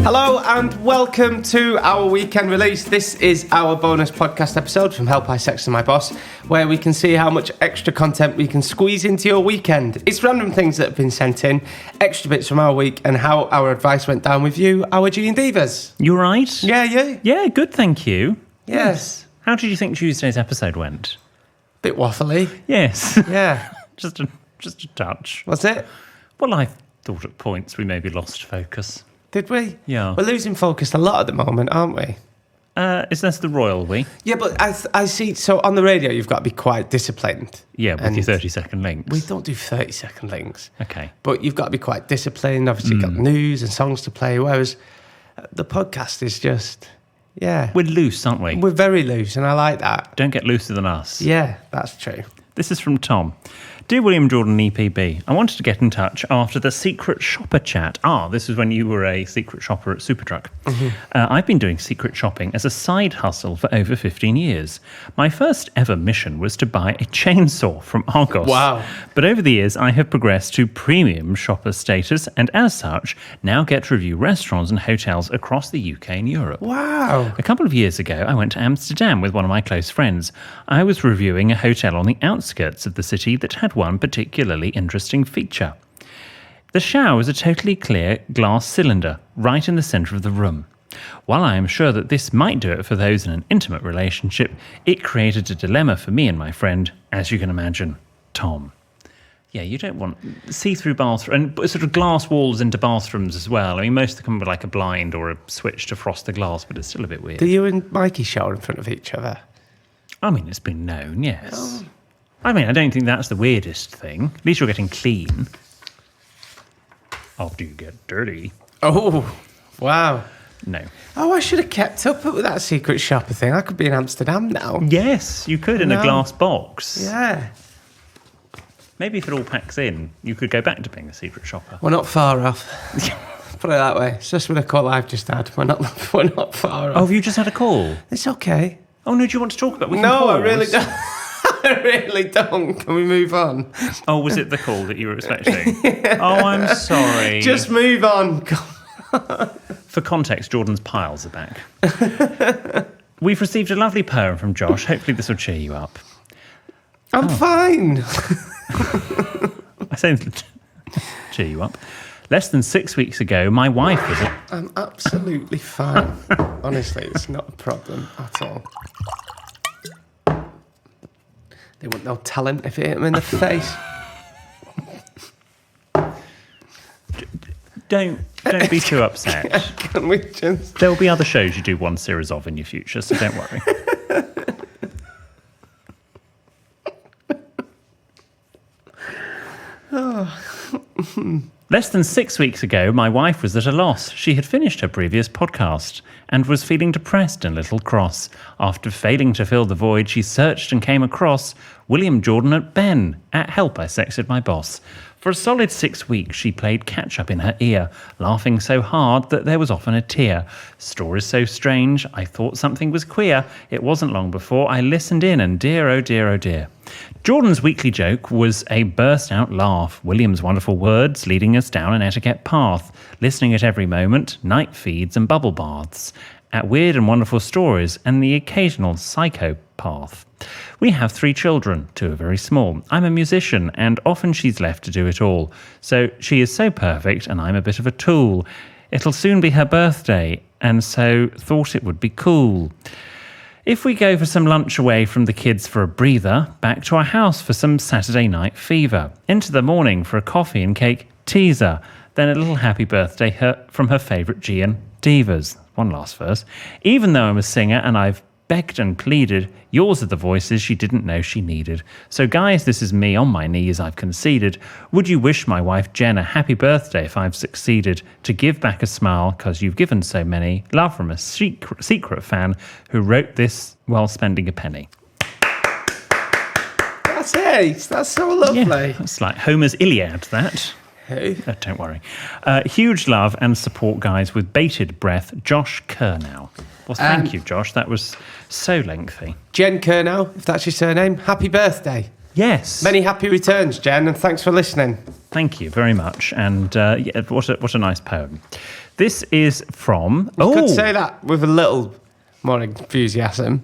Hello and welcome to our weekend release. This is our bonus podcast episode from Help I Sexted My Boss, where we can see how much extra content we can squeeze into your weekend. It's random things that have been sent in, extra bits from our week, and how our advice went down with you, our G and Divas. You right? Yeah, you? Yeah, good, thank you. Yes. How did you think Tuesday's episode went? Bit waffly. Yes. Yeah. just a touch. Was it? Well, I thought at points we maybe lost focus. Did we? Yeah. We're losing focus a lot at the moment, aren't we? Is this the royal we? Yeah, but I see, so on the radio you've got to be quite disciplined. Yeah, with your 30-second links. We don't do 30-second links. Okay. But you've got to be quite disciplined. Obviously, you've got news and songs to play, whereas the podcast is just, yeah. We're loose, aren't we? We're very loose, and I like that. Don't get looser than us. Yeah, that's true. This is from Tom. Dear William Jordan EPB, I wanted to get in touch after the secret shopper chat. This is when you were a secret shopper at Superdrug. Mm-hmm. I've been doing secret shopping as a side hustle for over 15 years. My first ever mission was to buy a chainsaw from Argos. Wow. But over the years, I have progressed to premium shopper status and as such, now get to review restaurants and hotels across the UK and Europe. Wow. A couple of years ago, I went to Amsterdam with one of my close friends. I was reviewing a hotel on the outskirts of the city that had one particularly interesting feature. The shower was a totally clear glass cylinder right in the centre of the room. While I am sure that this might do it for those in an intimate relationship, it created a dilemma for me and my friend, as you can imagine, Tom. Yeah, you don't want see-through bathroom and sort of glass walls into bathrooms as well. I mean, most of them come with like a blind or a switch to frost the glass, but it's still a bit weird. Do you and Mikey shower in front of each other? I mean, it's been known, yes. Oh. I mean, I don't think that's the weirdest thing. At least you're getting clean after you get dirty. Oh, wow. No. Oh, I should have kept up with that secret shopper thing. I could be in Amsterdam now. Yes, you could in a glass box. Yeah. Maybe if it all packs in, you could go back to being a secret shopper. We're not far off. Put it that way. It's just with a call I've just had. We're not far off. Oh, have you just had a call? It's okay. Oh, no, do you want to talk about it? No, I really don't. I really don't. Can we move on? Oh, was it the call that you were expecting? Yeah. Oh, I'm sorry. Just move on. For context, Jordan's piles are back. We've received a lovely poem from Josh. Hopefully this will cheer you up. I'm fine. I say cheer you up. Less than 6 weeks ago, my wife was... I'm absolutely fine. Honestly, it's not a problem at all. They want no talent if it hit them in the face. Don't be too upset. Can we just... There will be other shows you do one series of in your future, so don't worry. Less than 6 weeks ago, my wife was at a loss. She had finished her previous podcast and was feeling depressed and a little cross. After failing to fill the void, she searched and came across William Jordan at Ben at Help I Sexted My Boss. For a solid 6 weeks, she played catch-up in her ear, laughing so hard that there was often a tear. Stories so strange, I thought something was queer. It wasn't long before I listened in, and dear, oh dear, oh dear. Jordan's weekly joke was a burst-out laugh. William's wonderful words leading us down an etiquette path. Listening at every moment, night feeds and bubble baths. At weird and wonderful stories and the occasional psychopath. We have 3 children, 2 are very small. I'm a musician and often she's left to do it all. So she is so perfect and I'm a bit of a tool. It'll soon be her birthday and so thought it would be cool. If we go for some lunch away from the kids for a breather, back to our house for some Saturday night fever. Into the morning for a coffee and cake teaser. Then a little happy birthday from her favourite G and Divas. One last verse. Even though I'm a singer and I've begged and pleaded, yours are the voices she didn't know she needed. So guys, this is me on my knees, I've conceded. Would you wish my wife Jen a happy birthday if I've succeeded to give back a smile, cause you've given so many. Love from a secret fan who wrote this while spending a penny. That's it. That's so lovely. Yeah, it's like Homer's Iliad, that. Who? Don't worry. Huge love and support, guys, with bated breath, Josh Kernow. Well, thank you, Josh. That was so lengthy. Jen Kernow, if that's your surname, happy birthday. Yes. Many happy returns, Jen, and thanks for listening. Thank you very much. And yeah, what a nice poem. This is from... You could say that with a little more enthusiasm.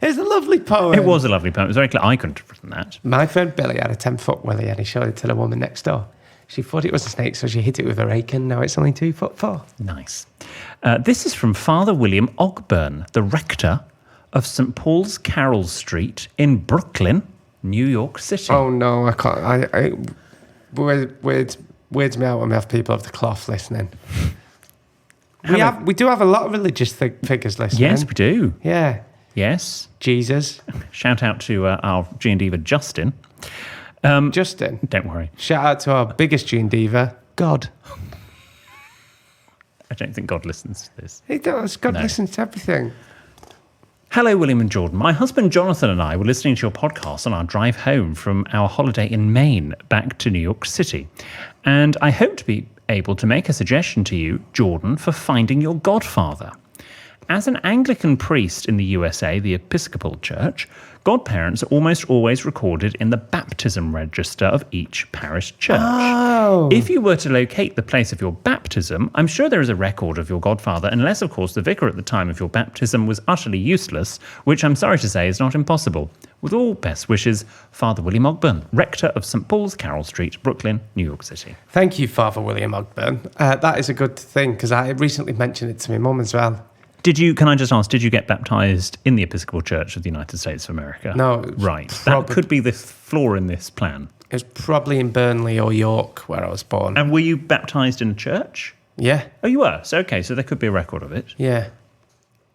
It's a lovely poem. It was a lovely poem. It was very clear. I couldn't have written that. My friend Billy had a 10-foot willy and he showed it to the woman next door. She thought it was a snake, so she hit it with a rake, and now it's only 2'4". Nice. This is from Father William Ogburn, the rector of St. Paul's Carroll Street in Brooklyn, New York City. Oh, no, I can't. Weirds me out when we have people of the cloth listening. We do have a lot of religious figures listening. Yes, we do. Yeah. Yes. Jesus. Shout out to our G and Diva, Justin. Justin. Don't worry. Shout out to our biggest G and Diva, God. I don't think God listens to this. He does. God listens to everything. Hello, William and Jordan. My husband Jonathan and I were listening to your podcast on our drive home from our holiday in Maine back to New York City. And I hope to be able to make a suggestion to you, Jordan, for finding your godfather. As an Anglican priest in the USA, the Episcopal Church, godparents are almost always recorded in the baptism register of each parish church. Oh. If you were to locate the place of your baptism, I'm sure there is a record of your godfather, unless, of course, the vicar at the time of your baptism was utterly useless, which I'm sorry to say is not impossible. With all best wishes, Father William Ogburn, rector of St. Paul's Carroll Street, Brooklyn, New York City. Thank you, Father William Ogburn. That is a good thing, because I recently mentioned it to my mum as well. Can I just ask, did you get baptised in the Episcopal Church of the United States of America? No. Right. That could be the flaw in this plan. It was probably in Burnley or York where I was born. And were you baptised in a church? Yeah. Oh, you were? So, okay, so there could be a record of it. Yeah.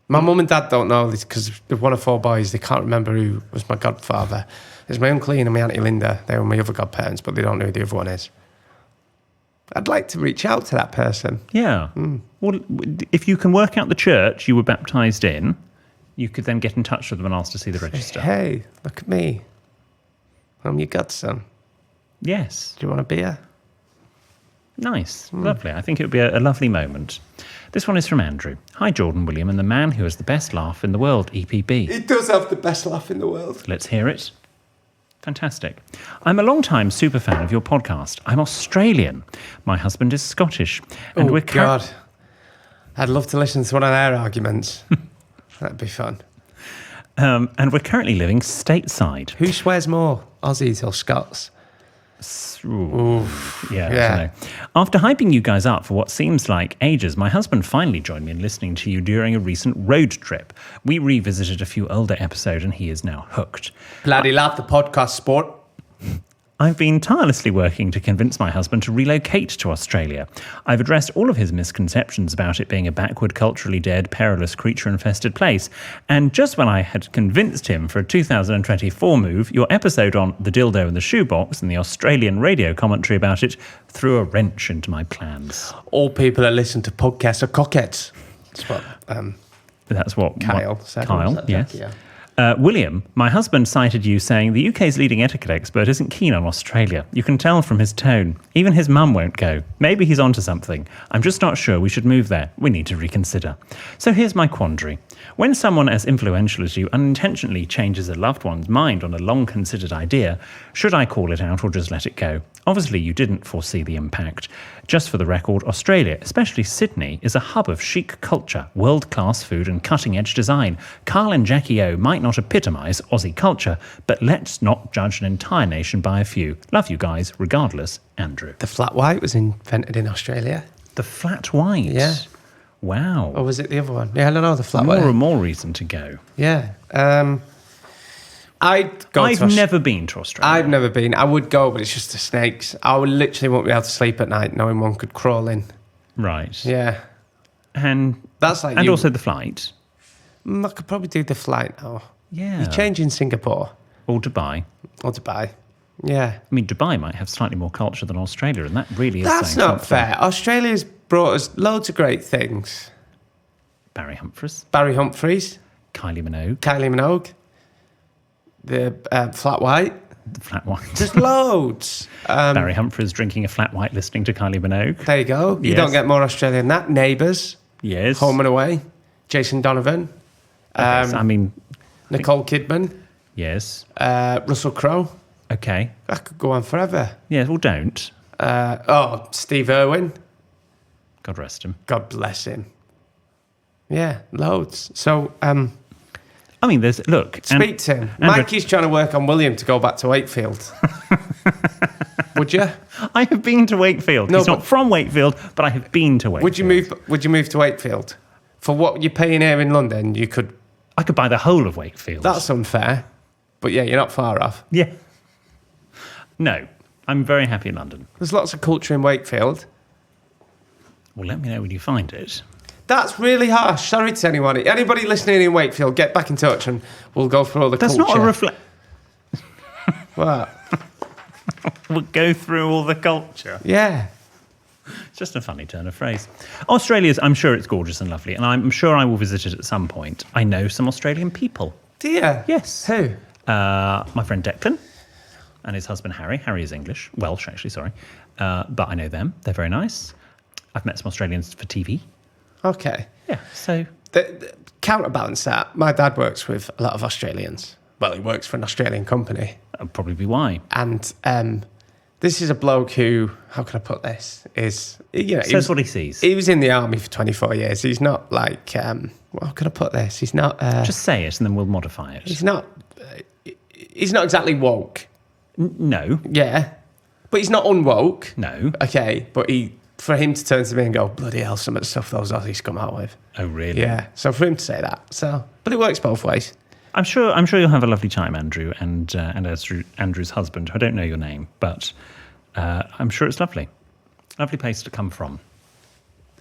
My mum and dad don't know this because they're one of 4 boys. They can't remember who was my godfather. There's my Uncle Ian and my Auntie Linda. They were my other godparents, but they don't know who the other one is. I'd like to reach out to that person. Yeah. Well, if you can work out the church you were baptised in, you could then get in touch with them and ask to see the register. Hey, look at me. I'm your godson. Yes. Do you want a beer? Nice. Lovely. I think it would be a lovely moment. This one is from Andrew. Hi, Jordan William, and the man who has the best laugh in the world, EPB. He does have the best laugh in the world. Let's hear it. Fantastic. I'm a long-time super fan of your podcast. I'm Australian. My husband is Scottish. And we're God. I'd love to listen to one of their arguments. That'd be fun. And we're currently living stateside. Who swears more, Aussies or Scots? Yeah. I don't know. After hyping you guys up for what seems like ages, my husband finally joined me in listening to you during a recent road trip. We revisited a few older episodes and he is now hooked. Bloody love the podcast, sport. I've been tirelessly working to convince my husband to relocate to Australia. I've addressed all of his misconceptions about it being a backward, culturally dead, perilous, creature-infested place. And just when I had convinced him for a 2024 move, your episode on the dildo in the shoebox and the Australian radio commentary about it threw a wrench into my plans. All people that listen to podcasts are cockheads. That's what Kyle said. Kyle, yes. Yeah. William, my husband cited you saying the UK's leading etiquette expert isn't keen on Australia. You can tell from his tone. Even his mum won't go. Maybe he's onto something. I'm just not sure we should move there. We need to reconsider. So here's my quandary. When someone as influential as you unintentionally changes a loved one's mind on a long-considered idea, should I call it out or just let it go? Obviously, you didn't foresee the impact. Just for the record, Australia, especially Sydney, is a hub of chic culture, world-class food and cutting-edge design. Carl and Jackie O might not epitomise Aussie culture, but let's not judge an entire nation by a few. Love you guys, regardless, Andrew. The flat white was invented in Australia. The flat white? Yeah. Wow. Or was it the other one? Yeah, I don't know, the flat white. More and more reason to go. Yeah. I've never been to Australia. I've never been. I would go, but it's just the snakes. I would literally won't be able to sleep at night knowing one could crawl in. Right. Yeah. And that's like also the flight. I could probably do the flight now. Yeah. You change in Singapore. Or Dubai. Yeah. I mean, Dubai might have slightly more culture than Australia, and that really is That's saying not something. fair. Australia's brought us loads of great things. Barry Humphries. Kylie Minogue. The flat white. The flat white. There's loads. Barry Humphries drinking a flat white listening to Kylie Minogue. There you go. You don't get more Australian than that. Neighbours. Yes. Home and Away. Jason Donovan. Nicole Kidman. Yes. Russell Crowe. Okay. I could go on forever. Yeah, well, don't. Steve Irwin. God rest him. God bless him. Yeah, loads. So, I mean, look. speak to him. Mikey's trying to work on William to go back to Wakefield. Would you? I have been to Wakefield. No, He's not from Wakefield, but I have been to Wakefield. Would you move to Wakefield? For what you're paying here in London, I could buy the whole of Wakefield. That's unfair. But yeah, you're not far off. Yeah. No, I'm very happy in London. There's lots of culture in Wakefield. Well, let me know when you find it. That's really harsh. Sorry to anyone. Anybody listening in Wakefield, get back in touch and we'll go through all the culture. That's not a reflect. What? We'll go through all the culture. Yeah. It's just a funny turn of phrase. Australia's, I'm sure it's gorgeous and lovely, and I'm sure I will visit it at some point. I know some Australian people. Do you? Yes. Who? My friend Declan and his husband Harry. Harry is English. Welsh, actually, sorry. But I know them. They're very nice. I've met some Australians for TV. Okay. Yeah, so... The counterbalance that, my dad works with a lot of Australians. Well, he works for an Australian company. That'll probably be why. And this is a bloke who, how can I put this, is... Says what he sees. He was in the army for 24 years. He's not like... how can I put this? He's not... Just say it and then we'll modify it. He's not exactly woke. No. Yeah. But he's not unwoke. No. Okay, but for him to turn to me and go, bloody hell, some of the stuff those Aussies come out with. Oh, really? Yeah. So for him to say that. But it works both ways. I'm sure you'll have a lovely time, Andrew, and Andrew's husband. I don't know your name, but I'm sure it's lovely. Lovely place to come from.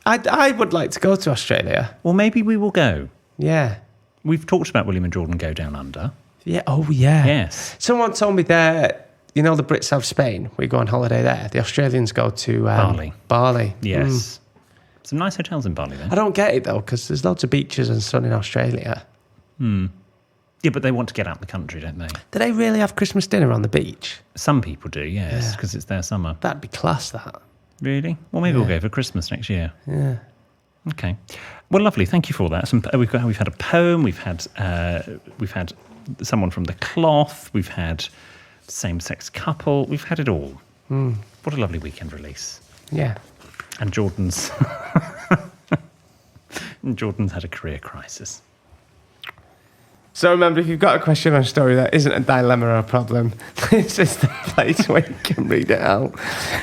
I would like to go to Australia. Well, maybe we will go. Yeah. We've talked about William and Jordan Go Down Under. Yeah. Oh, yeah. Yes. Someone told me that, the Brits have Spain. We go on holiday there. The Australians go to Bali. Yes. Some nice hotels in Bali, then. I don't get it, though, because there's loads of beaches and sun in Australia. Yeah, but they want to get out of the country, don't they? Do they really have Christmas dinner on the beach? Some people do, yes, because it's their summer. That'd be class, that. Really? Well, maybe we'll go for Christmas next year. Yeah. Okay. Well, lovely. Thank you for that. We've had a poem. We've had someone from the cloth. We've had same-sex couple. We've had it all. What a lovely weekend release. Yeah. And Jordan's had a career crisis. So remember, if you've got a question or a story that isn't a dilemma or a problem, this is the place where you can read it out.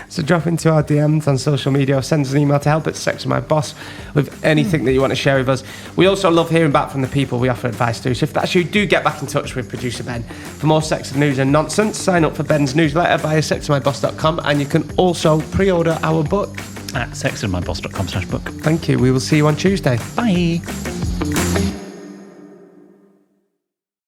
So drop into our DMs on social media or send us an email to help@sexandmyboss with anything that you want to share with us. We also love hearing back from the people we offer advice to. So if that's you, do get back in touch with producer Ben. For more sex and news and nonsense, sign up for Ben's newsletter via sexandmyboss.com, and you can also pre-order our book at sexandmyboss.com/book. Thank you. We will see you on Tuesday. Bye.